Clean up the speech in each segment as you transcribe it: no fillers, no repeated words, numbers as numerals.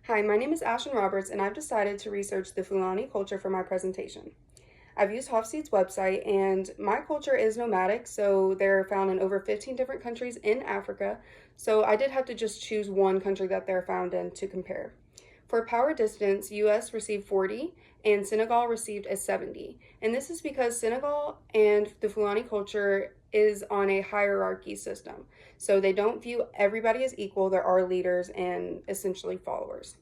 Hi, my name is Ashlyn Roberts, and I've decided to research the Fulani culture for my presentation. I've used Hofstede's website, and my culture is nomadic, so they're found in over 15 different countries in Africa, so I did have to just choose one country that they're found in to compare. For power distance, US received 40 and Senegal received a 70. And this is because Senegal and the Fulani culture is on a hierarchy system. So they don't view everybody as equal. There are leaders and essentially followers.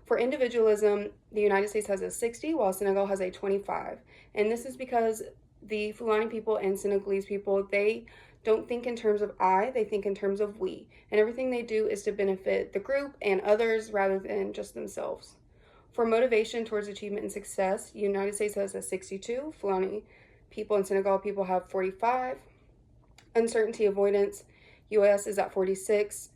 For individualism, the United States has a 60 while Senegal has a 25. And this is because the Fulani people and Senegalese people, they don't think in terms of I, they think in terms of we. And everything they do is to benefit the group and others rather than just themselves. For motivation towards achievement and success, the United States has a 62, Fulani people and Senegal people have 45. Uncertainty avoidance, US is at 46,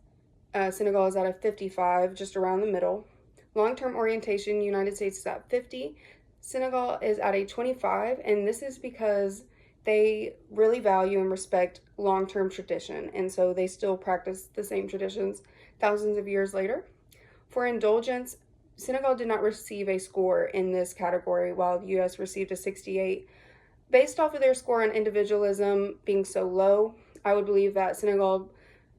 Senegal is at a 55, just around the middle. Long-term orientation, United States is at 50, Senegal is at a 25, and this is because they really value and respect long-term tradition, and so they still practice the same traditions thousands of years later. For indulgence, Senegal did not receive a score in this category, while the US received a 68. Based off of their score on individualism being so low, I would believe that Senegal,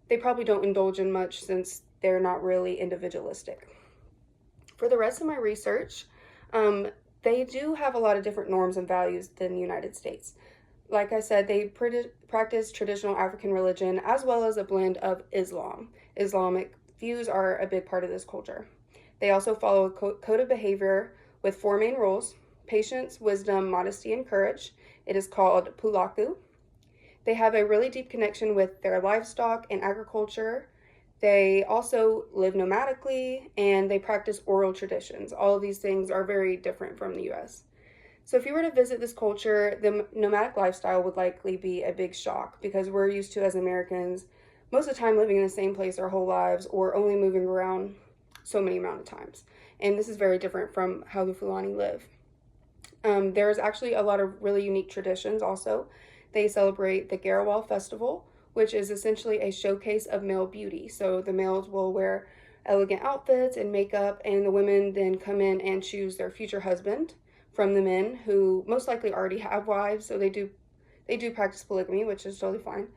they probably don't indulge in much since they're not really individualistic. For the rest of my research, they do have a lot of different norms and values than the United States. Like I said, they practice traditional African religion as well as a blend of Islam. Islamic views are a big part of this culture. They also follow a code of behavior with 4 main rules: patience, wisdom, modesty, and courage. It is called Pulaku. They have a really deep connection with their livestock and agriculture. They also live nomadically, and they practice oral traditions. All of these things are very different from the US. So if you were to visit this culture, the nomadic lifestyle would likely be a big shock because we're used to, as Americans, most of the time living in the same place our whole lives or only moving around so many amount of times. And this is very different from how the Fulani live. There's actually a lot of really unique traditions also. They celebrate the Garawal Festival, which is essentially a showcase of male beauty. So the males will wear elegant outfits and makeup, and the women then come in and choose their future husband from the men, who most likely already have wives, so they do practice polygamy, which is totally fine.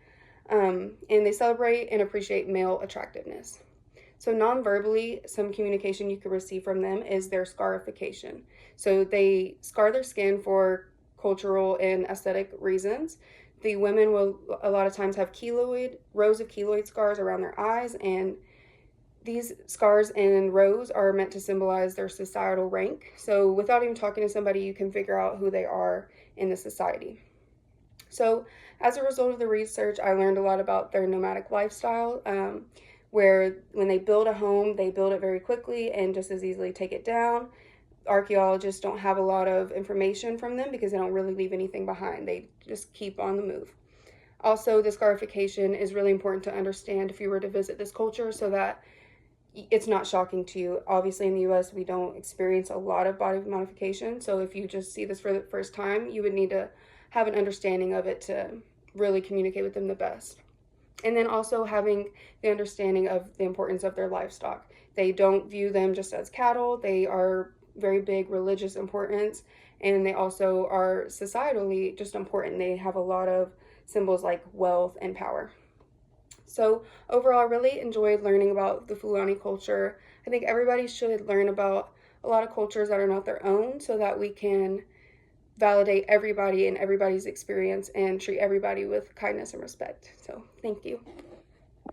And they celebrate and appreciate male attractiveness. So non-verbally, some communication you could receive from them is their scarification. So they scar their skin for cultural and aesthetic reasons. The women will a lot of times have rows of keloid scars around their eyes, and these scars and rows are meant to symbolize their societal rank. So without even talking to somebody, you can figure out who they are in the society. So as a result of the research, I learned a lot about their nomadic lifestyle, where when they build a home, they build it very quickly and just as easily take it down. Archaeologists don't have a lot of information from them because they don't really leave anything behind. They just keep on the move. Also, the scarification is really important to understand if you were to visit this culture so that it's not shocking to you. Obviously, in the US, we don't experience a lot of body modification. So if you just see this for the first time, you would need to have an understanding of it to really communicate with them the best. And then also having the understanding of the importance of their livestock. They don't view them just as cattle. They are very big religious importance, and they also are societally just important. They have a lot of symbols like wealth and power. So overall, I really enjoyed learning about the Fulani culture. I think everybody should learn about a lot of cultures that are not their own so that we can validate everybody and everybody's experience and treat everybody with kindness and respect. So thank you.